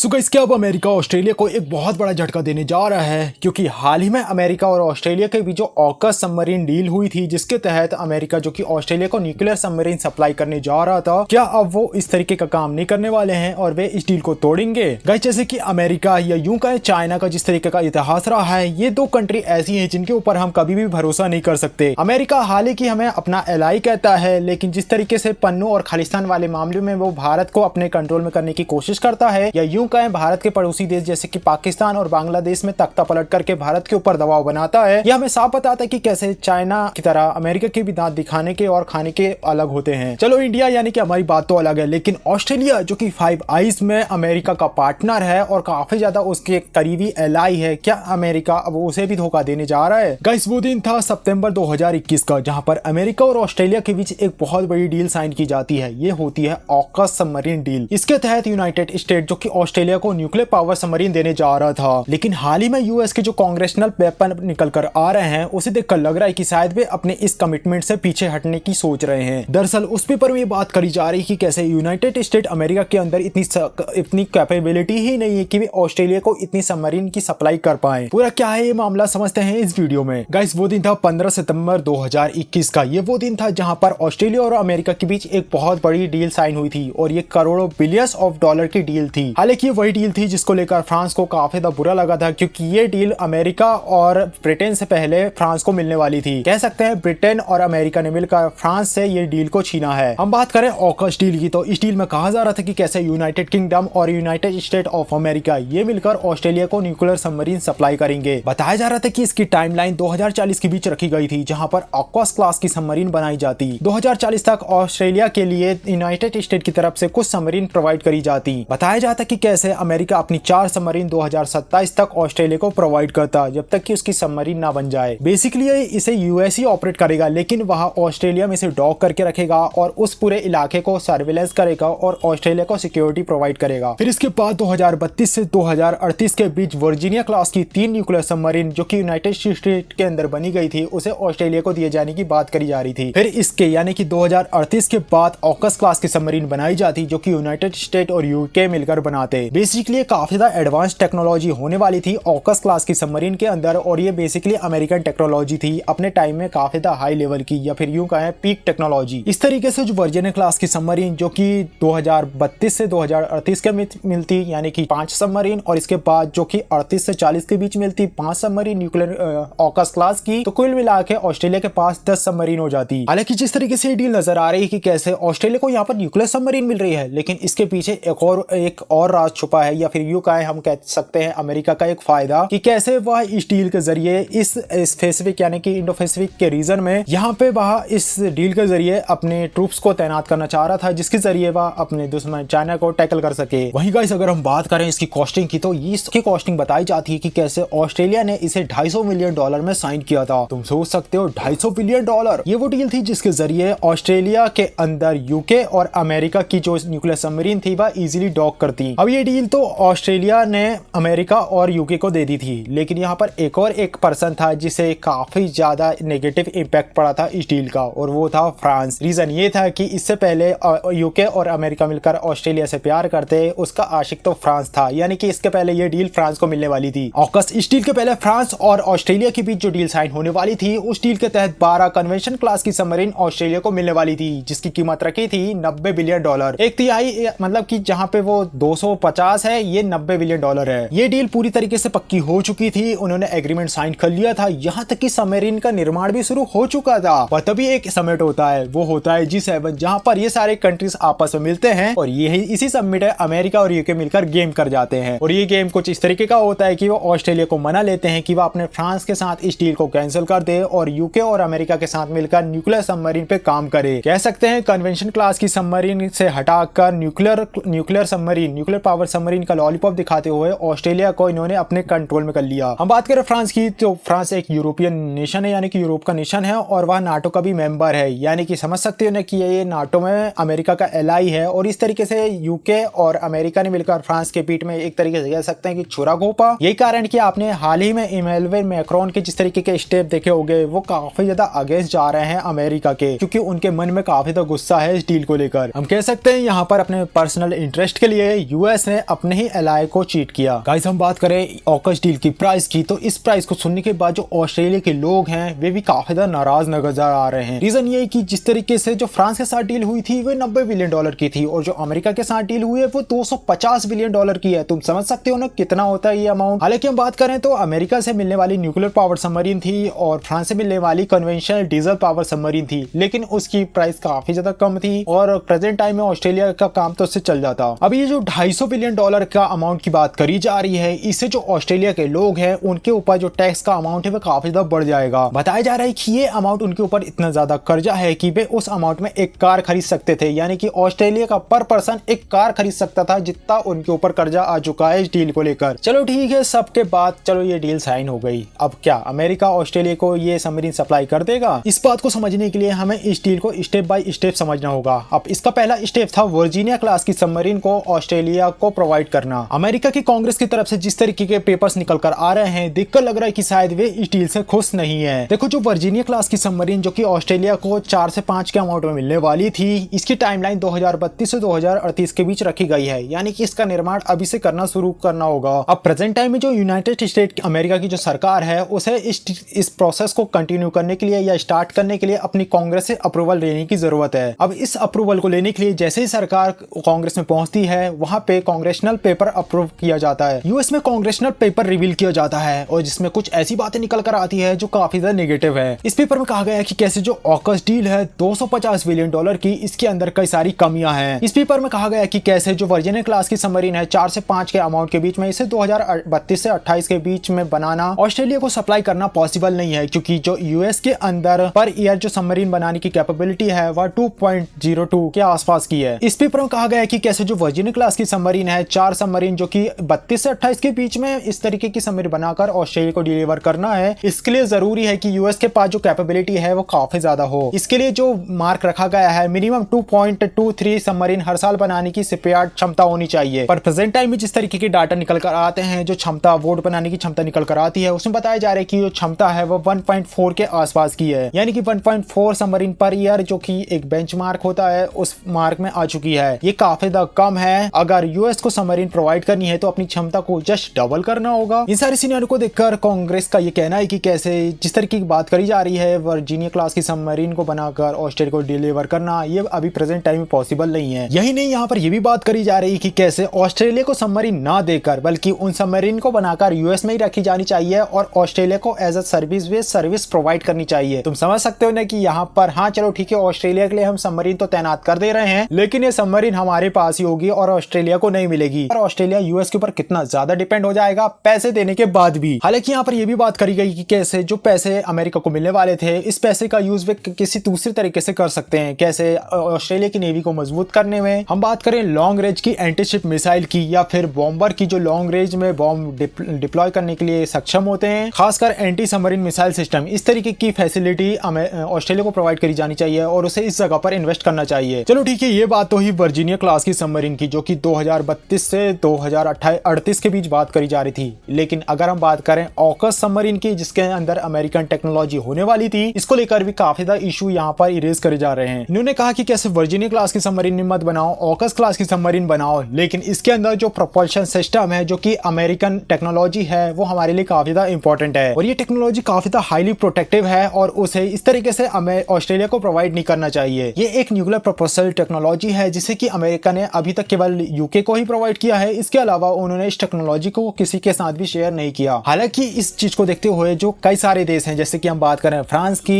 So guys, क्या अब America Australia को एक बहुत बड़ा झटका देने जा रहा है, क्योंकि हाल ही में अमेरिका और ऑस्ट्रेलिया के बीच जो ऑकस सबमरीन डील हुई थी, जिसके तहत अमेरिका जो कि ऑस्ट्रेलिया को न्यूक्लियर सबमरीन सप्लाई करने जा रहा था, क्या अब वो इस तरीके का काम नहीं करने वाले हैं और वे इस डील को तोड़ेंगे। गाइस, जैसे कि अमेरिका या यूं कहें चाइना का जिस तरीके का इतिहास रहा है, ये दो कंट्री ऐसी है जिनके ऊपर हम कभी भी भरोसा नहीं कर सकते। अमेरिका हालांकि हमें अपना एलाई कहता है, लेकिन जिस तरीके से पन्नू और खालिस्तान वाले मामले में वो भारत को अपने कंट्रोल में करने की कोशिश करता है, या यूं कहें भारत के पड़ोसी देश जैसे कि पाकिस्तान और बांग्लादेश में तख्ता पलट करके भारत के ऊपर दबाव बनाता है, यह हमें साफ बताता है कि कैसे चाइना की तरह अमेरिका के भी दांत दिखाने के और खाने के अलग होते हैं। चलो, इंडिया यानी कि हमारी बात तो अलग है, लेकिन ऑस्ट्रेलिया जो कि फाइव आइज में अमेरिका का पार्टनर है और काफी ज्यादा उसके करीबी एलाई है, क्या अमेरिका अब उसे भी धोखा देने जा रहा है। गाइस, वो दिन था सितंबर 2021 का, जहां पर अमेरिका और ऑस्ट्रेलिया के बीच एक बहुत बड़ी डील साइन की जाती है। ये होती है ऑकस सबमरीन डील। इसके तहत यूनाइटेड स्टेट जो कि ऑस्ट्रेलिया को न्यूक्लियर पावर सबमरीन देने जा रहा था, लेकिन हाल ही में यूएस के जो कांग्रेशनल पेपर निकल कर आ रहे हैं, उसे देखकर लग रहा है कि शायद वे अपने इस कमिटमेंट से पीछे हटने की सोच रहे हैं। दरअसल उस पेपर में ये बात करी जा रही है कि कैसे यूनाइटेड स्टेट अमेरिका के अंदर इतनी कैपेबिलिटी ही नहीं है कि वे ऑस्ट्रेलिया को इतनी सबमरीन की सप्लाई कर पाए। पूरा क्या है ये मामला समझते हैं इस वीडियो में। गाइस, वो दिन था 15 सितंबर 2021 का। ये वो दिन था जहां पर ऑस्ट्रेलिया और अमेरिका के बीच एक बहुत बड़ी डील साइन हुई थी, और ये करोड़ों बिलियंस ऑफ डॉलर की डील थी। हालांकि वही डील थी जिसको लेकर फ्रांस को काफी ज्यादा बुरा लगा था, क्योंकि ये डील अमेरिका और ब्रिटेन से पहले फ्रांस को मिलने वाली थी। कह सकते हैं ब्रिटेन और अमेरिका ने मिलकर फ्रांस से ये डील को छीना है। हम बात करें ऑकस डील की, तो इस डील में कहा जा रहा था कि कैसे यूनाइटेड किंगडम और यूनाइटेड स्टेट ऑफ अमेरिका ये मिलकर ऑस्ट्रेलिया को न्यूक्लियर सबमरीन सप्लाई करेंगे। बताया जा रहा था कि इसकी टाइमलाइन 2040 के बीच रखी गई थी, जहां पर ऑकस क्लास की सबमरीन बनाई जाती। 2040 तक ऑस्ट्रेलिया के लिए यूनाइटेड स्टेट की तरफ से कुछ सबमरीन प्रोवाइड करी जाती। बताया जाता कि कैसे अमेरिका अपनी 4 सबमरीन 2027 तक ऑस्ट्रेलिया को प्रोवाइड करता, जब तक कि उसकी सबमरीन ना बन जाए। बेसिकली इसे यूएस ही ऑपरेट करेगा, लेकिन वहां ऑस्ट्रेलिया में इसे डॉक करके रखेगा और उस पूरे इलाके को सर्विलेंस करेगा और ऑस्ट्रेलिया को सिक्योरिटी प्रोवाइड करेगा। फिर इसके बाद 2032 से 2038 के बीच वर्जीनिया क्लास की 3 न्यूक्लियर सबमरीन जो कि यूनाइटेड स्टेट के अंदर बनी गई थी, उसे ऑस्ट्रेलिया को दिए जाने की बात करी जा रही थी। फिर इसके यानी कि 2038 के बाद ऑकस क्लास की सबमरीन बनाई जाती, जो कि यूनाइटेड स्टेट और यूके मिलकर बनाते। बेसिकली काफी ज्यादा एडवांस टेक्नोलॉजी होने वाली थी ऑकस क्लास की सबमरीन के अंदर, और ये बेसिकली अमेरिकन टेक्नोलॉजी थी, अपने टाइम में काफी ज्यादा हाई लेवल की, या फिर यूं कहें पीक टेक्नोलॉजी। इस तरीके से जो वर्जीनिया क्लास की सबमरीन जो कि 2032 से 2038 के मिलती, यानी कि 5 सबमरीन, और इसके बाद जो कि 38 से 40 के बीच मिलती 5 सबमरीन न्यूक्लियर ऑकस क्लास की, तो कुल मिला के ऑस्ट्रेलिया के पास 10 सबमरीन हो जाती। हालांकि जिस तरीके से डील नजर आ रही है कि कैसे ऑस्ट्रेलिया को यहाँ पर न्यूक्लियर सबमरीन मिल रही है, लेकिन इसके पीछे एक और राज छुपा है, या फिर यूं कहें हम कह सकते हैं अमेरिका का एक फायदा, कि कैसे वह इस डील के जरिए इस पैसिफिक यानी कि इंडो पैसिफिक के रीजन में यहाँ पे वह इस डील के जरिए अपने ट्रूप्स को तैनात करना चाह रहा था, जिसके जरिए वह अपने दुश्मन चाइना को टैकल कर सके। वहीं गाइस, अगर हम बात करें इसकी कॉस्टिंग की, तो इसकी कॉस्टिंग बताई जाती है कि कैसे ऑस्ट्रेलिया ने इसे $250 मिलियन में साइन किया था। तुम सोच सकते हो $250 बिलियन। ये वो डील थी जिसके जरिए ऑस्ट्रेलिया के अंदर यूके और अमेरिका की जो न्यूक्लियर सबमरीन थी वह इजीली डॉक करती। अब ये डील तो ऑस्ट्रेलिया ने अमेरिका और यूके को दे दी थी, लेकिन यहाँ पर एक पर्सन था जिसे काफी ज्यादा नेगेटिव इंपैक्ट पड़ा था इस डील का, और वो था फ्रांस। रीजन ये था कि इससे पहले यूके और अमेरिका मिलकर ऑस्ट्रेलिया से प्यार करते, उसका आशिक तो फ्रांस था, यानी कि इसके पहले ये डील फ्रांस को मिलने वाली थी। ऑकस इस डील के पहले फ्रांस और ऑस्ट्रेलिया के बीच जो डील साइन होने वाली थी, उस डील के तहत 12 कन्वेंशन क्लास की सबमरीन ऑस्ट्रेलिया को मिलने वाली थी, जिसकी कीमत रखी थी $90 बिलियन। एक तिहाई, मतलब कि जहां पे वो 250 है, ये $90 बिलियन है। ये डील पूरी तरीके से पक्की हो चुकी थी, उन्होंने एग्रीमेंट साइन कर लिया था, यहां तक कि सबमरीन का निर्माण भी शुरू हो चुका था। पर तभी एक समिट होता है, वो होता है G7, जहां पर ये सारे कंट्रीज आपस में मिलते हैं, और यही इसी समिट में अमेरिका और यूके मिलकर गेम कर जाते हैं। और ये गेम कुछ इस तरीके का होता है कि वो ऑस्ट्रेलिया को मना लेते हैं कि वह अपने फ्रांस के साथ इस डील को कैंसिल कर दे और यूके और अमेरिका के साथ मिलकर न्यूक्लियर सबमरीन पे काम करे। कह सकते हैं कन्वेंशन क्लास की सबमरीन से हटाकर nuclear submarine, nuclear power submarine का लॉलीपॉप दिखाते हुए ऑस्ट्रेलिया को इन्होंने अपने कंट्रोल में कर लिया। हम बात करें फ्रांस की, तो फ्रांस एक यूरोपियन नेशन है, यानी कि यूरोप का नेशन है, और वह नाटो का भी मेंबर है, यानी कि समझ सकते हो ना कि ये नाटो में अमेरिका का एलाई है। और इस तरीके से यूके और अमेरिका ने मिलकर फ्रांस के पीठ में एक तरीके से कह सकते हैं कि छुरा घोंपा। यही कारण कि आपने हाल ही में इमैनुअल मैक्रोन के जिस तरीके के स्टेप देखे होंगे, वो काफी ज्यादा अगेंस्ट जा रहे हैं अमेरिका के, क्योंकि उनके मन में काफी ज्यादा गुस्सा है इस डील को लेकर। हम कह सकते हैं यहाँ पर अपने पर्सनल इंटरेस्ट के लिए यूएस ने उसने अपने ही एलाय को चीट किया। गाइस हम बात करें ऑकस डील की प्राइस की, तो इस प्राइस को सुनने के बाद जो ऑस्ट्रेलिया के लोग हैं वे भी काफी ज्यादा नाराज नजर आ रहे हैं। रीजन ये है कि जिस तरीके से जो फ्रांस के साथ डील हुई थी वो 90 बिलियन डॉलर की थी और जो अमेरिका के साथ डील हुई है वो 250 बिलियन डॉलर की है। तुम समझ सकते हो ना कितना होता है ये अमाउंट। हालांकि हम बात करें तो अमेरिका से मिलने वाली न्यूक्लियर पावर सबमरीन थी और फ्रांस से मिलने वाली कन्वेंशनल डीजल पावर सबमरीन थी, लेकिन उसकी प्राइस काफी ज्यादा कम थी और प्रेजेंट टाइम में ऑस्ट्रेलिया का काम तो उससे चल जाता। अब ये जो 250 बिलियन डॉलर का अमाउंट की बात करी जा रही है, इससे जो ऑस्ट्रेलिया के लोग हैं उनके ऊपर जो टैक्स का अमाउंट है वो काफी ज्यादा बढ़ जाएगा। बताया जा रहा है कि ये अमाउंट उनके ऊपर इतना ज्यादा कर्जा है कि वे उस अमाउंट में एक कार खरीद सकते थे, यानी कि ऑस्ट्रेलिया का पर पर्सन एक कार खरीद सकता था जितना उनके ऊपर कर्जा आ चुका है इस डील को लेकर। चलो ठीक है, सबके बाद चलो ये डील साइन हो गई। अब क्या अमेरिका ऑस्ट्रेलिया को ये सबमरीन सप्लाई कर देगा? इस बात को समझने के लिए हमें इस डील को स्टेप बाय स्टेप समझना होगा। अब इसका पहला स्टेप था वर्जीनिया क्लास की सबमरीन को ऑस्ट्रेलिया को प्रोवाइड करना। अमेरिका की कांग्रेस की तरफ से जिस तरीके के पेपर्स निकल कर आ रहे हैं, देखकर लग रहा है कि शायद वे इस डील से खुश नहीं है। देखो जो वर्जीनिया क्लास की सबमरीन जो कि ऑस्ट्रेलिया को 4 से 5 के अमाउंट में मिलने वाली थी, इसकी टाइमलाइन 2032 से 2038 के बीच रखी गई है, यानी कि इसका निर्माण अभी से शुरू करना होगा। अब प्रेजेंट टाइम में जो यूनाइटेड स्टेट अमेरिका की जो सरकार है उसे इस प्रोसेस को कंटिन्यू करने के लिए या स्टार्ट करने के लिए अपनी कांग्रेस से अप्रूवल लेने की जरूरत है। अब इस अप्रूवल को लेने के लिए जैसे ही सरकार कांग्रेस में पहुंचती है वहां पे कांग्रेशनल पेपर अप्रूव किया जाता है। यूएस में कांग्रेशनल पेपर रिवील किया जाता है और जिसमें कुछ ऐसी बातें निकल कर आती है जो काफी ज्यादा नेगेटिव है। इस पेपर में कहा गया है कि कैसे जो ऑकस डील है 250 बिलियन डॉलर की, इसके अंदर कई सारी कमियां हैं। इस पेपर में कहा गया है कि कैसे जो वर्जीनिया क्लास की सबमरीन है 4 से 5 के अमाउंट के बीच में, इसे 2032 से 28 के बीच में बनाना ऑस्ट्रेलिया को सप्लाई करना पॉसिबल नहीं है, क्योंकि जो यूएस के अंदर पर ईयर जो सबमरीन बनाने की कैपेबिलिटी है वह 2.02 के आसपास की है। इस पेपर में कहा गया है कि कैसे जो वर्जीनिया क्लास की सबमरीन है 4 सबमरीन जो कि 32 से 28 के बीच में इस तरीके की सबमरीन बनाकर ऑस्ट्रेलिया को डिलीवर करना है, इसके लिए जरूरी है कि यूएस के पास जो कैपेबिलिटी है वो काफी ज्यादा हो। इसके लिए जो मार्क रखा गया है मिनिमम 2.23 सबमरीन हर साल बनाने की शिपयार्ड क्षमता होनी चाहिए। पर प्रेजेंट टाइम में जिस तरीके के डाटा निकल कर आते हैं, जो क्षमता बोट बनाने की क्षमता निकल कर आती है, उसमें बताया जा रहा है कि जो क्षमता है वो 1.4 के आसपास की है, यानी कि 1.4 सबमरीन पर ईयर जो कि एक बेंचमार्क होता है उस मार्क में आ चुकी है। ये काफी ज्यादा कम है। अगर यूएस को सबमरीन प्रोवाइड करनी है तो अपनी क्षमता को जस्ट डबल करना होगा। इन सारे सिनेरियो को देखकर कांग्रेस का ये कहना है कि कैसे जिस तरीके की बात करी जा रही है वर्जीनिया क्लास की सबमरीन को बनाकर ऑस्ट्रेलिया को डिलीवर करना, ये अभी प्रेजेंट टाइम में पॉसिबल नहीं है। यही नहीं, यहाँ पर ये भी बात करी जा रही है कि कैसे ऑस्ट्रेलिया को सबमरीन ना देकर बल्कि उन सबमरीन को बनाकर यूएस में ही रखी जानी चाहिए और ऑस्ट्रेलिया को एज अ सर्विस प्रोवाइड करनी चाहिए। तुम समझ सकते हो ना कि यहाँ पर हाँ चलो ठीक है, ऑस्ट्रेलिया के लिए हम सबमरीन तो तैनात कर दे रहे हैं, लेकिन ये सबमरीन हमारे पास ही होगी और ऑस्ट्रेलिया को नहीं मिलेगी। और ऑस्ट्रेलिया यूएस के ऊपर कितना ज्यादा डिपेंड हो जाएगा पैसे देने के बाद भी। हालांकि यहाँ पर यह भी बात करी गई कि कैसे जो पैसे अमेरिका को मिलने वाले थे, इस पैसे का यूज वे किसी दूसरे तरीके से कर सकते हैं। कैसे ऑस्ट्रेलिया की नेवी को मजबूत करने में, हम बात करें लॉन्ग रेंज की एंटीशिप मिसाइल की या फिर बॉम्बर की जो लॉन्ग रेंज में बॉम्ब डिप्लॉय करने के लिए सक्षम होते हैं, खासकर एंटी सबमरीन मिसाइल सिस्टम, इस तरीके की फैसिलिटी ऑस्ट्रेलिया को प्रोवाइड करी जानी चाहिए और उसे इस जगह पर इन्वेस्ट करना चाहिए। चलो ठीक है, ये बात तो ही वर्जीनिया क्लास की सबमरीन की जो कि 2032 से 2038 के बीच बात करी जा रही थी। लेकिन अगर हम बात करें ऑकस सबमरीन की जिसके अंदर अमेरिकन टेक्नोलॉजी होने वाली थी, इसको लेकर भी काफी ज्यादा इशू यहाँ पर इरेज करे जा रहे हैं। इन्होंने कहा कि कैसे वर्जीनिया क्लास की सबमरीन मत बनाओ, ऑकस क्लास की सबमरीन बनाओ, लेकिन इसके अंदर जो प्रोपल्शन सिस्टम है जो कि अमेरिकन टेक्नोलॉजी है वो हमारे लिए काफी ज्यादा इंपॉर्टेंट है और ये टेक्नोलॉजी काफी ज्यादा हाईली प्रोटेक्टिव है और उसे इस तरीके से हमें ऑस्ट्रेलिया को प्रोवाइड नहीं करना चाहिए। ये एक न्यूक्लियर प्रोपल्शन टेक्नोलॉजी है जिसे कि अमेरिका ने अभी तक केवल यूके को ही प्रोवाइड किया है, इसके अलावा उन्होंने इस टेक्नोलॉजी को किसी के साथ भी शेयर नहीं किया। हालांकि इस चीज को देखते हुए जो कई सारे देश हैं, जैसे कि हम बात करें फ्रांस की,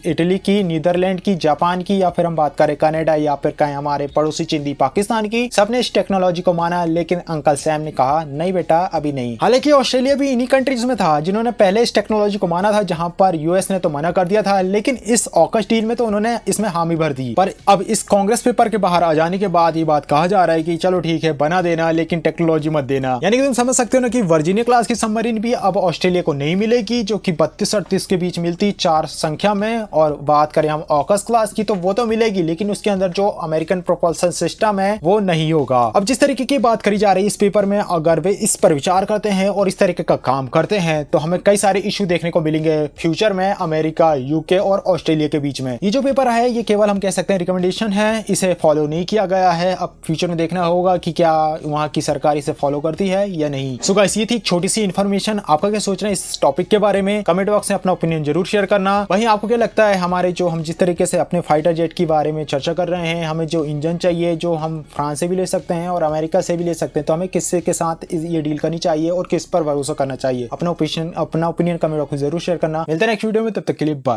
इटली की, नीदरलैंड की, जापान की, या फिर हम बात करें कनाडा या फिर कहीं हमारे पड़ोसी चिंदी पाकिस्तान की, सबने इस टेक्नोलॉजी को माना, लेकिन अंकल सैम ने कहा नहीं बेटा अभी नहीं। हालांकि ऑस्ट्रेलिया भी इन्हीं कंट्रीज में था जिन्होंने पहले इस टेक्नोलॉजी को माना था, जहां पर यूएस ने तो मना कर दिया था, लेकिन इस ऑकस डील में तो उन्होंने इसमें हामी भर दी। पर अब इस कांग्रेस पेपर के बाहर आ जाने के बाद ये बात कहा जा रहा है कि चलो ठीक है बना देना, लेकिन टेक्नोलॉजी मत देना। यानी कि तुम समझ सकते हो ना कि वर्जीनिया क्लास की सबमरीन भी अब ऑस्ट्रेलिया को नहीं मिलेगी, जो कि 32-38 के बीच मिलती 4 संख्या में। और बात करें हम ऑकस क्लास की तो वो तो मिलेगी, लेकिन उसके अंदर जो अमेरिकन प्रोपल्शन सिस्टम है वो नहीं होगा। अब जिस तरीके की बात करी जा रही है इस पेपर में, अगर वे इस पर विचार करते हैं और इस तरीके का काम करते हैं तो हमें कई सारे इश्यू देखने को मिलेंगे फ्यूचर में अमेरिका, यूके और ऑस्ट्रेलिया के बीच में। ये जो पेपर है ये केवल हम कह सकते हैं रिकमेंडेशन है, इसे फॉलो नहीं किया गया है। अब फ्यूचर में देखना होगा कि क्या क्या वहाँ की सरकार इसे फॉलो करती है या नहीं। सो गाइस ये थी एक छोटी सी इन्फॉर्मेशन। आपका क्या सोचना है इस टॉपिक के बारे में, कमेंट बॉक्स में अपना ओपिनियन जरूर शेयर करना। वहीं आपको क्या लगता है हमारे जो हम जिस तरीके से अपने फाइटर जेट के बारे में चर्चा कर रहे हैं, हमें जो इंजन चाहिए जो हम फ्रांस से भी ले सकते हैं और अमेरिका से भी ले सकते हैं, तो हमें किससे के साथ ये डील करनी चाहिए और किस पर भरोसा करना चाहिए। अपना ओपिनियन कमेंट बॉक्स में जरूर शेयर करना। मिलते हैं नेक्स्ट वीडियो में, तब तक के लिए बाय।